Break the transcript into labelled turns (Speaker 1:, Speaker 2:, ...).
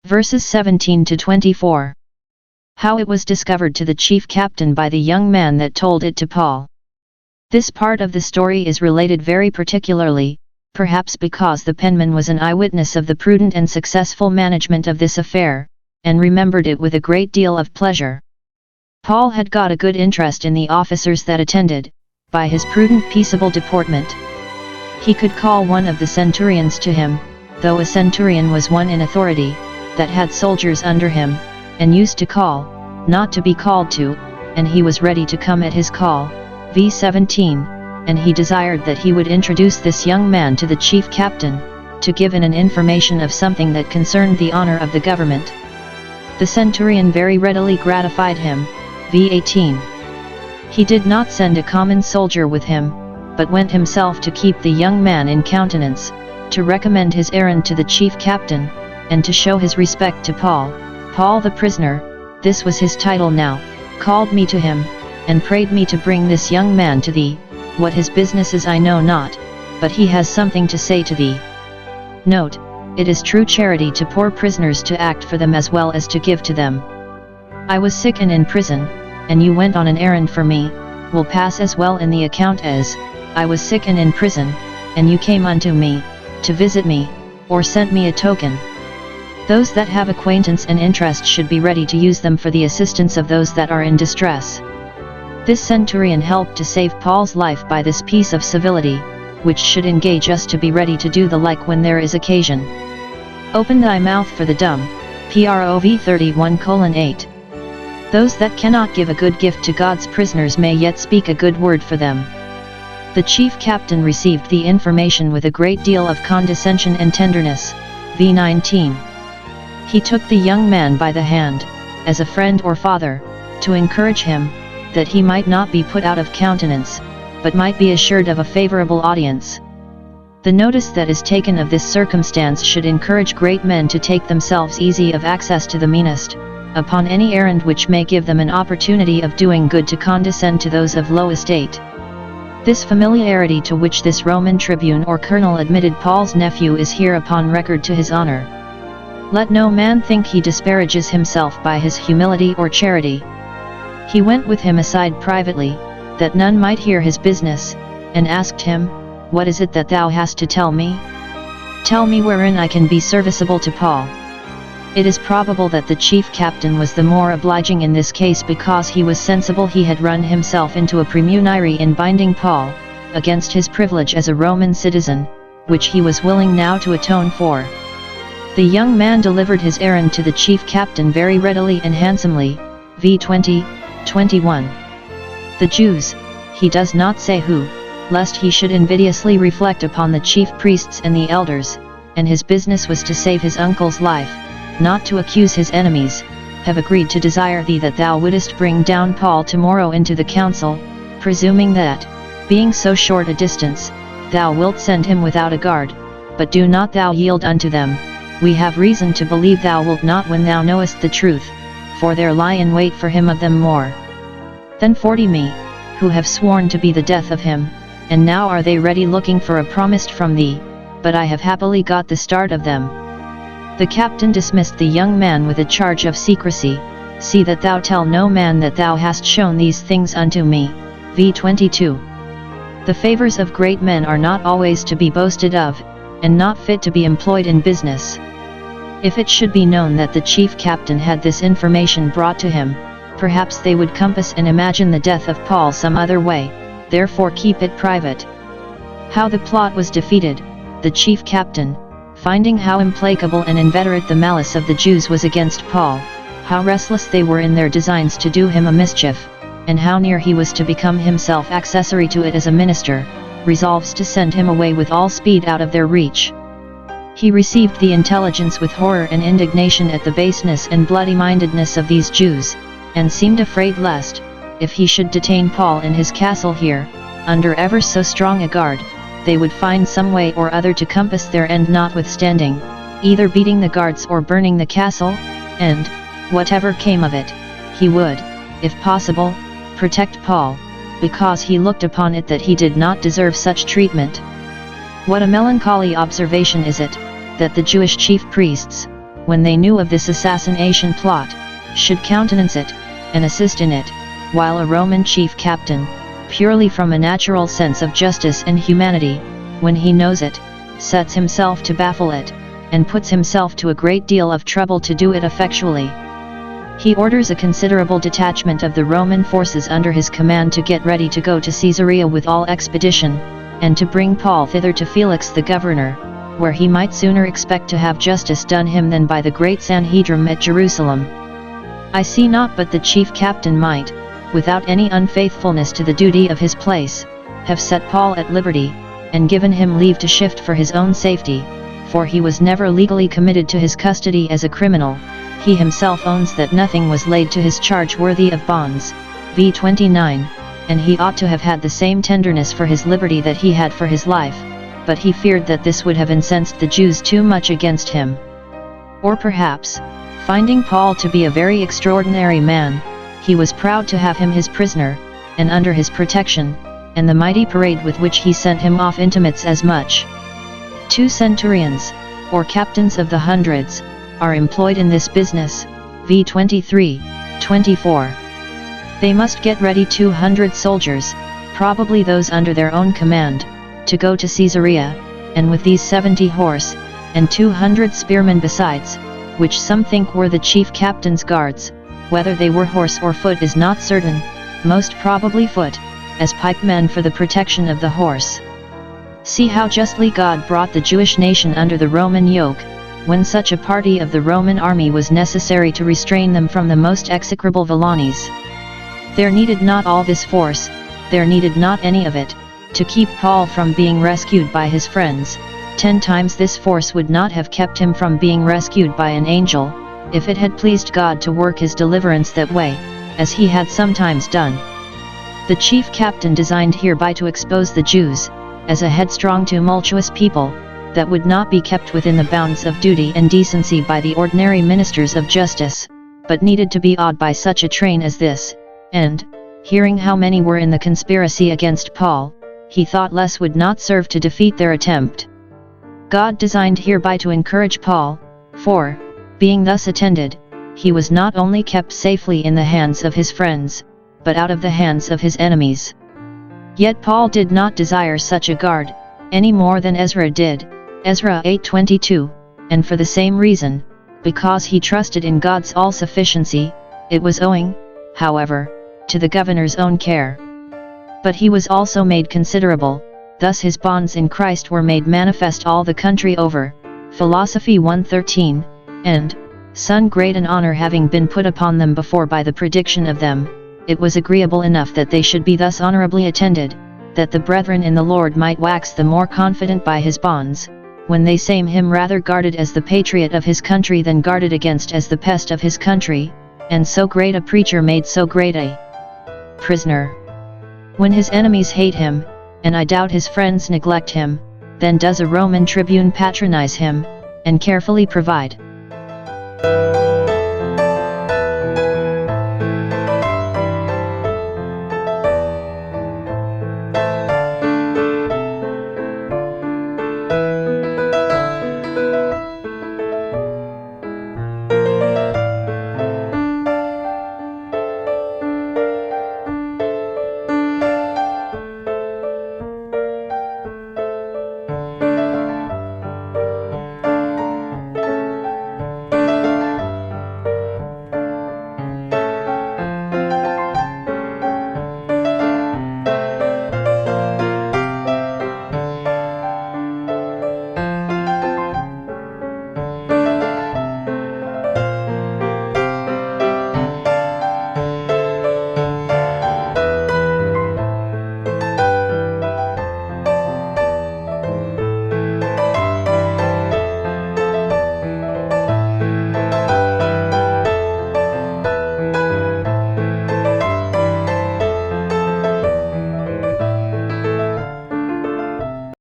Speaker 1: Verses 17 to 24. How it was discovered to the chief captain by the young man that told it to Paul. This part of the story is related very particularly, perhaps because the penman was an eyewitness of the prudent and successful management of this affair, and remembered it with a great deal of pleasure. Paul had got a good interest in the officers that attended, by his prudent peaceable deportment. He could call one of the centurions to him, though a centurion was one in authority, that had soldiers under him, and used to call, not to be called to, and he was ready to come at his call. v. 17, and he desired that he would introduce this young man to the chief captain, to give in an information of something that concerned the honor of the government. The centurion very readily gratified him. v. 18. He did not send a common soldier with him, but went himself to keep the young man in countenance, to recommend his errand to the chief captain, and to show his respect to Paul. Paul the prisoner, this was his title now, called me to him, and prayed me to bring this young man to thee. What his business is I know not, but he has something to say to thee. Note, it is true charity to poor prisoners to act for them as well as to give to them. I was sick and in prison, and you went on an errand for me, will pass as well in the account as, I was sick and in prison, and you came unto me, to visit me, or sent me a token. Those that have acquaintance and interest should be ready to use them for the assistance of those that are in distress. This centurion helped to save Paul's life by this piece of civility, which should engage us to be ready to do the like when there is occasion. Open thy mouth for the dumb. Prov 31:8. Those that cannot give a good gift to God's prisoners may yet speak a good word for them. The chief captain received the information with a great deal of condescension and tenderness. v. 19. He took the young man by the hand, as a friend or father, to encourage him, that he might not be put out of countenance, but might be assured of a favorable audience. The notice that is taken of this circumstance should encourage great men to take themselves easy of access to the meanest, upon any errand which may give them an opportunity of doing good, to condescend to those of low estate. This familiarity to which this Roman tribune or colonel admitted Paul's nephew is here upon record to his honor. Let no man think he disparages himself by his humility or charity. He went with him aside privately, that none might hear his business, and asked him, What is it that thou hast to tell me? Tell me wherein I can be serviceable to Paul. It is probable that the chief captain was the more obliging in this case, because he was sensible he had run himself into a premunire in binding Paul, against his privilege as a Roman citizen, which he was willing now to atone for. The young man delivered his errand to the chief captain very readily and handsomely. v. 20:21. The Jews, he does not say who, lest he should invidiously reflect upon the chief priests and the elders, and his business was to save his uncle's life, not to accuse his enemies, have agreed to desire thee that thou wouldest bring down Paul tomorrow into the council, presuming that, being so short a distance, thou wilt send him without a guard, but do not thou yield unto them. We have reason to believe thou wilt not when thou knowest the truth, for there lie in wait for him of them more than 40 me, who have sworn to be the death of him, and now are they ready looking for a promise from thee, but I have happily got the start of them. The captain dismissed the young man with a charge of secrecy. See that thou tell no man that thou hast shown these things unto me. v. 22. The favors of great men are not always to be boasted of, and not fit to be employed in business. If it should be known that the chief captain had this information brought to him, perhaps they would compass and imagine the death of Paul some other way, therefore keep it private. How the plot was defeated. The chief captain, finding how implacable and inveterate the malice of the Jews was against Paul, how restless they were in their designs to do him a mischief, and how near he was to become himself accessory to it as a minister, resolves to send him away with all speed out of their reach. He received the intelligence with horror and indignation at the baseness and bloody-mindedness of these Jews, and seemed afraid lest, if he should detain Paul in his castle here, under ever so strong a guard, they would find some way or other to compass their end notwithstanding, either beating the guards or burning the castle, and, whatever came of it, he would, if possible, protect Paul, because he looked upon it that he did not deserve such treatment. What a melancholy observation is it, that the Jewish chief priests, when they knew of this assassination plot, should countenance it, and assist in it, while a Roman chief captain, purely from a natural sense of justice and humanity, when he knows it, sets himself to baffle it, and puts himself to a great deal of trouble to do it effectually. He orders a considerable detachment of the Roman forces under his command to get ready to go to Caesarea with all expedition, and to bring Paul thither to Felix the governor, where he might sooner expect to have justice done him than by the great Sanhedrim at Jerusalem. I see not but the chief captain might, without any unfaithfulness to the duty of his place, have set Paul at liberty, and given him leave to shift for his own safety, for he was never legally committed to his custody as a criminal. He himself owns that nothing was laid to his charge worthy of bonds, v. 29, and he ought to have had the same tenderness for his liberty that he had for his life, but he feared that this would have incensed the Jews too much against him. Or perhaps, finding Paul to be a very extraordinary man, he was proud to have him his prisoner, and under his protection, and the mighty parade with which he sent him off intimates as much. 2 centurions, or captains of the hundreds, are employed in this business, v. 23, 24. They must get ready 200 soldiers, probably those under their own command, to go to Caesarea, and with these 70 horse, and 200 spearmen besides, which some think were the chief captain's guards. Whether they were horse or foot is not certain, most probably foot, as pikemen for the protection of the horse. See how justly God brought the Jewish nation under the Roman yoke, when such a party of the Roman army was necessary to restrain them from the most execrable villainies. There needed not all this force, there needed not any of it, to keep Paul from being rescued by his friends. 10 times this force would not have kept him from being rescued by an angel, if it had pleased God to work his deliverance that way, as he had sometimes done. The chief captain designed hereby to expose the Jews, as a headstrong tumultuous people, that would not be kept within the bounds of duty and decency by the ordinary ministers of justice, but needed to be awed by such a train as this, and, hearing how many were in the conspiracy against Paul, he thought less would not serve to defeat their attempt. God designed hereby to encourage Paul, for, being thus attended, he was not only kept safely in the hands of his friends, but out of the hands of his enemies. Yet Paul did not desire such a guard, any more than Ezra did, Ezra 8:22, and for the same reason, because he trusted in God's all-sufficiency. It was owing, however, to the governor's own care. But he was also made considerable, thus his bonds in Christ were made manifest all the country over, Philosophy 1:13, and, Son great an honor having been put upon them before by the prediction of them, it was agreeable enough that they should be thus honorably attended, that the brethren in the Lord might wax the more confident by his bonds, when they same him rather guarded as the patriot of his country than guarded against as the pest of his country, and so great a preacher made so great a prisoner. When his enemies hate him, and I doubt his friends neglect him, then does a Roman tribune patronize him, and carefully provide